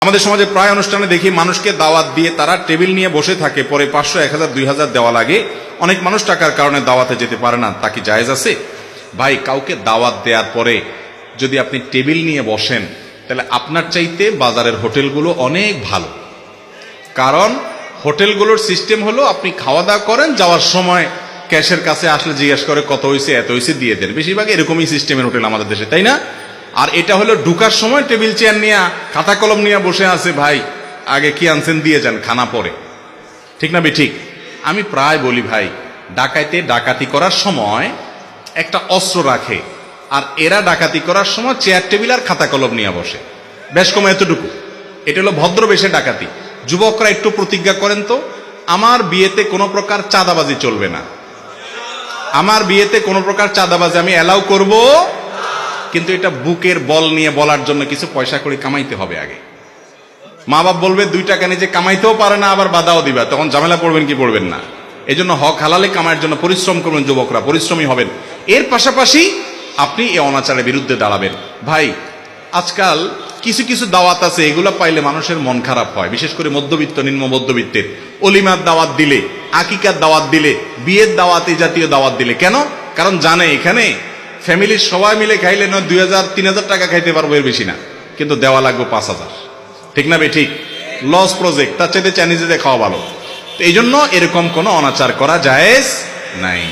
আমাদের সমাজে প্রায় অনুষ্ঠানে দেখি মানুষকে দাওয়াত দিয়ে তারা টেবিল নিয়ে বসে থাকে, পরে 500, 1000, 2000 দেওয়া লাগে। অনেক মানুষ টাকার কারণে দাওয়াতে যেতে পারে না, তা কি জায়েজ আছে? ভাই, কাউকে দাওয়াত দেওয়ার পরে যদি আপনি টেবিল নিয়ে বসেন, তাহলে আপনার চাইতে বাজারের হোটেলগুলো অনেক ভালো। কারণ হোটেলগুলোর সিস্টেম হলো আপনি খাওয়া দাওয়া করেন, যাওয়ার সময় ক্যাশের কাছে আসলে জিজ্ঞেস করে কত হয়েছে, এত হয়েছে, দিয়ে দেন। বেশিরভাগ এরকমই সিস্টেমের হোটেল আমাদের দেশে, তাই না? আর এটা হলো ঢুকার সময় টেবিল চেয়ার নিয়ে খাতা কলম নিয়ে বসে আছে, ভাই আগে কি আনছেন দিয়ে যান, খানা পরে। ঠিক না ঠিক? আমি প্রায় বলি ভাই, ডাকাইতে ডাকাতি করার সময় একটা অস্ত্র রাখে, আর এরা ডাকাতি করার সময় চেয়ার টেবিল আর খাতা কলম নিয়ে বসে, বেশ কম এতটুকু। এটা হলো ভদ্রবেশে ডাকাতি। যুবকরা একটু প্রতিজ্ঞা করেন তো, আমার বিয়েতে কোনো প্রকার চাঁদাবাজি চলবে না, আমার বিয়েতে কোনো প্রকার চাঁদাবাজি আমি অ্যালাউ করব। কিন্তু এটা বুকের বল নিয়ে বলার জন্য কিছু পয়সা করে কামাইতে হবে আগে। মা বাপ বলবে 2 টাকা নিজে কামাইতেও পারে না, আবার বাধাও দিবা, তখন ঝামেলা পড়বেন কি পড়বেন না? এই জন্য হক হালালে কামাইয়ের জন্য পরিশ্রম করবেন, যুবকরা পরিশ্রমী হবেন। এর পাশাপাশি আপনি এই অনাচারের বিরুদ্ধে দাঁড়াবেন। ভাই, আজকাল কিছু কিছু দাওয়াত আছে, এগুলো পাইলে মানুষের মন খারাপ হয়, বিশেষ করে মধ্যবিত্ত, নিম্ন মধ্যবিত্তের। অলিমার দাওয়াত দিলে, আকিকার দাওয়াত দিলে, বিয়ের দাওয়াত, এই জাতীয় দাওয়াত দিলে, কেন? কারণ জানে এখানে ফ্যামিলির সবাই মিলে খাইলে নয় 2000, 3000 টাকা খাইতে পারবো, এর বেশি না, কিন্তু দেওয়া লাগবে 5000। ঠিক না বে ঠিক? লস প্রজেক্ট, তার চাইতে চাইনিজে খাওয়া ভালো। তো এই জন্য এরকম কোনো অনাচার করা জায়েজ নাই।